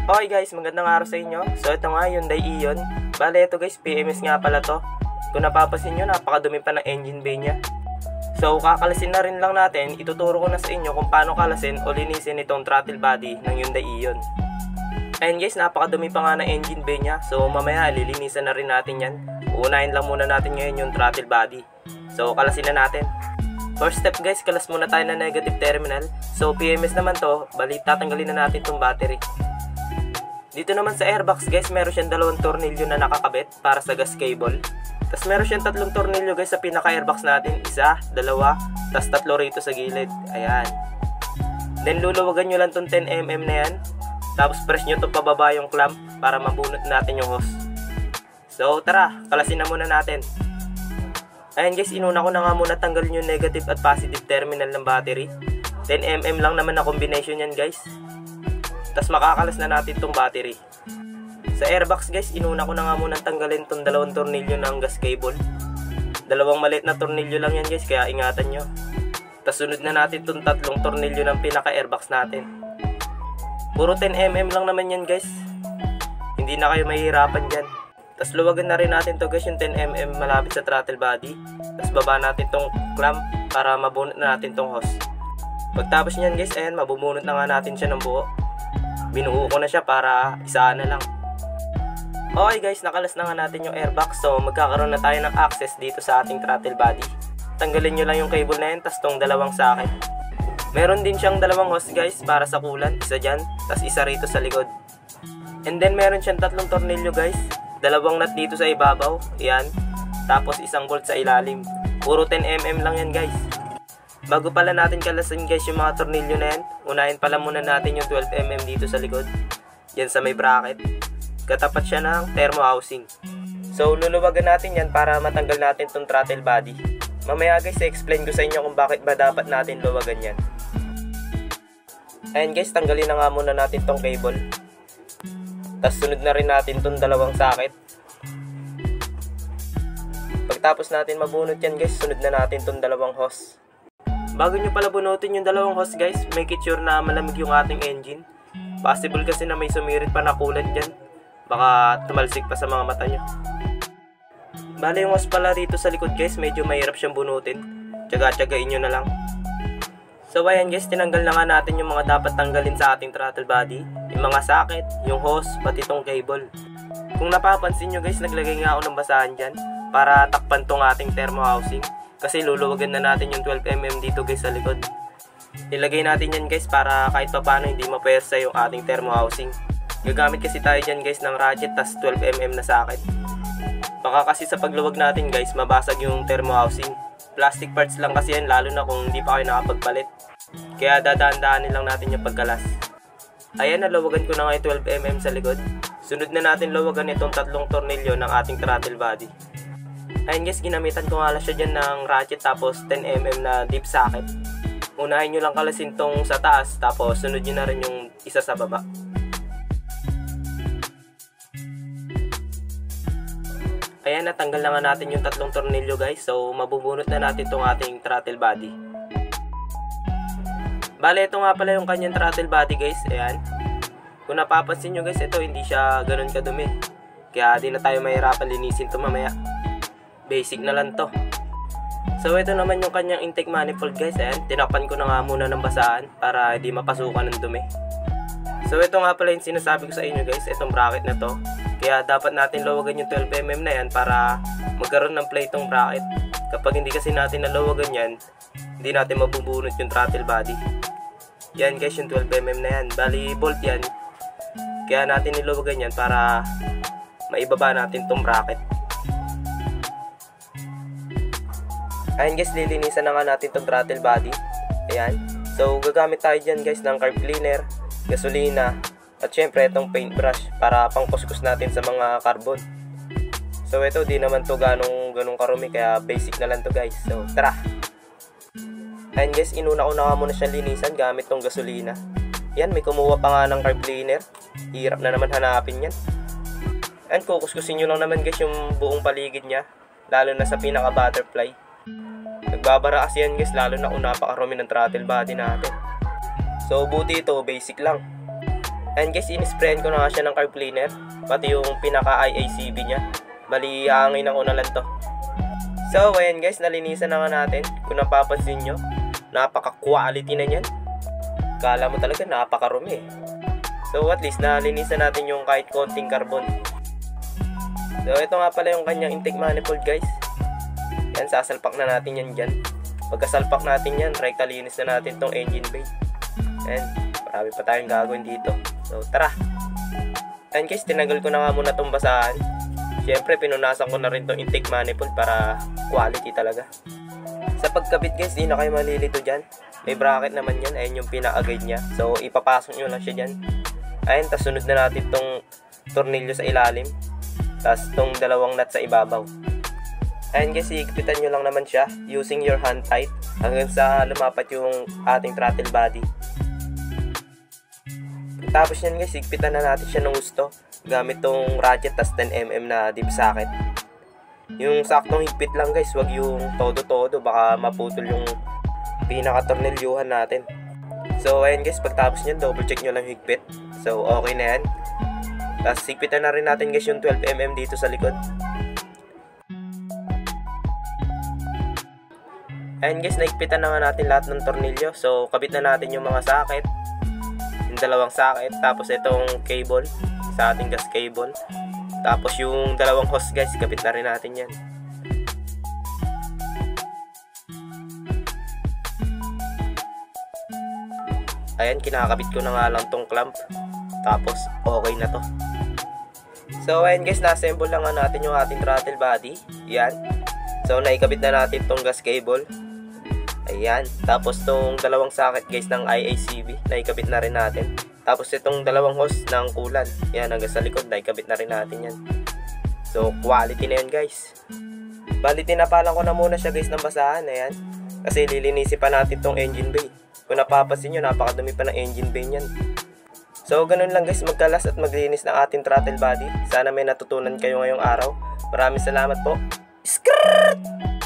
Okay guys, magandang araw sa inyo. So ito nga, Hyundai Ion. Bale ito guys, PMS nga pala to. Kung napapansin nyo, napakadumi pa ng engine bay nya. So kakalasin na rin lang natin, ituturo ko na sa inyo kung paano kalasin o linisin itong throttle body ng Hyundai Ion. Ayun guys, napakadumi pa nga ng engine bay nya. So mamaya lilinisan na rin natin yan. Uunahin lang muna natin ngayon yung throttle body. So kalasin na natin. First step guys, kalas muna tayo ng negative terminal. So PMS naman to, bali tatanggalin na natin itong battery. Dito naman sa airbox guys, meron siyang dalawang tornilyo na nakakabit para sa gas cable. Tapos meron siyang tatlong tornilyo guys sa pinaka airbox natin. Isa, dalawa, tapos tatlo rito sa gilid. Ayan. Then luluwagan nyo lang itong 10mm na yan. Tapos press nyo itong pababa yung clamp para mabunot natin yung hose. So tara, kalasin na muna natin. Ayan guys, inuna ko na nga muna tanggalin yung negative at positive terminal ng battery. 10mm lang naman na combination yan guys. Tapos makakalas na natin itong battery. Sa airbox guys, inuna ko na nga muna tanggalin itong dalawang tornilyo ng gas cable. Dalawang maliit na tornilyo lang yan guys, kaya ingatan nyo. Tapos sunod na natin itong tatlong tornilyo ng pinaka airbox natin. Puro 10mm lang naman yan guys. Hindi na kayo mahihirapan dyan. Tapos luwagan na rin natin to guys, yung 10mm malapit sa throttle body. Tapos baba natin itong clamp para mabunot na natin itong hose. Pagtapos nyan guys, ayan, mabubunot na nga natin siya ng buo. Binuo ko na siya para isaan na lang. Okay guys, nakalas na nga natin yung airbox. So magkakaroon na tayo ng access dito sa ating throttle body. Tanggalin nyo lang yung cable na yan, tas tong dalawang socket. Meron din siyang dalawang hose guys para sa coolant. Isa dyan, tas isa rito sa likod. And then meron siyang tatlong tornilyo guys. Dalawang nut dito sa ibabaw, yan. Tapos isang bolt sa ilalim. Puro 10mm lang yan guys. Bago pala natin kalasin guys yung mga tornilyo na yan, unahin pala muna natin yung 12mm dito sa likod. Yan sa may bracket. Katapat siya ng thermo housing. So luluwagan natin yan para matanggal natin itong throttle body. Mamaya guys, i-explain ko sa inyo kung bakit ba dapat natin luwagan yan. Ayan guys, tanggalin na nga muna natin itong cable. Tapos sunod na rin natin itong dalawang socket. Pagtapos natin mabunot yan guys, sunod na natin itong dalawang hose. Bago nyo pala bunutin yung dalawang hose guys, make it sure na malamig yung ating engine. Possible kasi na may sumirit pa na coolant dyan. Baka tumalsik pa sa mga mata nyo. Bale yung hose pala dito sa likod guys, medyo mahirap siyang bunutin. Tsaga-tsagain nyo na lang. So ayan guys, tinanggal na nga natin yung mga dapat tanggalin sa ating throttle body. Yung mga socket, yung hose, pati itong cable. Kung napapansin nyo guys, naglagay nga ako ng basahan dyan para takpan tong ating thermo housing. Kasi luluwagan na natin yung 12mm dito guys sa likod. Ilagay natin yan guys para kahit pa paano hindi mapersa yung ating thermo housing. Gagamit kasi tayo dyan guys ng ratchet tas 12mm na socket. Baka kasi sa pagluwag natin guys mabasag yung thermo housing. Plastic parts lang kasi yan, lalo na kung hindi pa kayo nakapagpalit. Kaya dadaan-daanin lang natin yung pagkalas. Ayan, naluwagan ko na nga yung 12mm sa likod. Sunod na natin luwagan itong tatlong tornilyo ng ating throttle body. Ayun guys, ginamitan ko nga lang siya dyan ng ratchet tapos 10mm na deep socket. Unahin nyo lang kalasin tong sa taas tapos sunod nyo na rin yung isa sa baba. Ayan, natanggal na nga natin yung tatlong tornilyo guys. So mabubunot na natin tong ating throttle body. Bale, ito nga pala yung kanyang throttle body guys. Ayan. Kung napapansin nyo guys, ito hindi siya ganun kadumi. Kaya di na tayo mahirapan linisin ito mamaya. Basic na lang to. So ito naman yung kanyang intake manifold guys. Ayan, tinapan ko na nga muna ng basahan para hindi mapasukan ng dumi. So ito nga pala yung sinasabi ko sa inyo guys, itong bracket na to. Kaya dapat natin luwagan yung 12mm na yan para magkaroon ng play itong bracket. Kapag hindi kasi natin naluwagan yan, hindi natin mabubunot yung throttle body. Yan guys, yung 12mm na yan. Bali bolt yan. Kaya natin niluwagan yan para maibaba natin itong bracket. Ayan guys, lilinisan na nga natin itong throttle body. Ayan. So gagamit tayo dyan guys ng carb cleaner, gasolina, at syempre itong paintbrush para pangkuskus natin sa mga carbon. So ito di naman to ganong karumi, kaya basic na lang to guys. So tara. Ayan guys, inuna ko na nga muna siyang linisan gamit tong gasolina. Yan, may kumuha pa nga ng carb cleaner. Hirap na naman hanapin yan. Ayan, kukuskusin nyo lang naman guys yung buong paligid niya, lalo na sa pinaka butterfly. Nagbabara kasi yan guys, lalo na kung napakarumi ng throttle body natin. So buti ito, basic lang. And guys, in-sprayan ko na nga siya ng carb cleaner, pati yung pinaka-IACB niya. Bali, aanginan ko na lang to. So, ayan guys, nalinisan na nga natin. Kung napapansin nyo, napaka-quality na yan. Kala mo talaga napakarumi eh. So, at least, nalinisan natin yung kahit konting carbon. So, ito nga pala yung kanyang intake manifold guys. Yan, sasalpak na natin yan dyan. Pagkasalpak natin yan, rekta linis na natin tong engine bay. And, marami pa tayong gagawin dito. So, tara! And guys, tinanggal ko na nga muna itong basahan. Siyempre, pinunasan ko na rin itong intake manifold para quality talaga. Sa pagkabit guys, di na kayo malilito dyan. May bracket naman yan. Ayun yung pinaka-guide niya. So, ipapasok nyo lang siya dyan. Ayun, tas sunod na natin itong tornilyo sa ilalim. Tas itong dalawang nut sa ibabaw. Ayun guys, higpitan nyo lang naman siya using your hand tight hanggang sa lumapat yung ating throttle body. Tapos yan guys, higpitan na natin siya ng gusto gamit tong ratchet tas 10mm na dip socket. Yung saktong higpit lang guys, wag yung todo-todo, baka maputol yung pinaka-tornilyuhan natin. So ayun guys, pagtapos nyan, double check nyo lang higpit. So okay na yan. Tapos higpitan na rin natin guys yung 12mm dito sa likod. Ayun guys, naigpitan na nga natin lahat ng tornilyo. So kabit na natin yung mga socket, yung dalawang socket, tapos itong cable sa ating gas cable, tapos yung dalawang hose guys, kabit na rin natin yan. Ayan, kinakabit ko na nga lang tong clamp, tapos okay na to. So ayan guys, na-assemble lang nga natin yung ating throttle body. Yan. So naikabit na natin tong gas cable. Ayan, tapos tong dalawang socket guys ng IACB, naikabit na rin natin. Tapos itong dalawang hose ng coolant, yan, hanggang sa likod, naikabit na rin natin yan. So quality na yan guys. Bali, tinapalan ko na muna siya guys ng basahan. Ayan, kasi lilinisin pa natin tong engine bay. Kung napapansin nyo, napakadumi pa ng engine bay niyan. So ganun lang guys, magkalas at maglinis ng ating throttle body. Sana may natutunan kayo ngayong araw. Maraming salamat po. Skrrrt!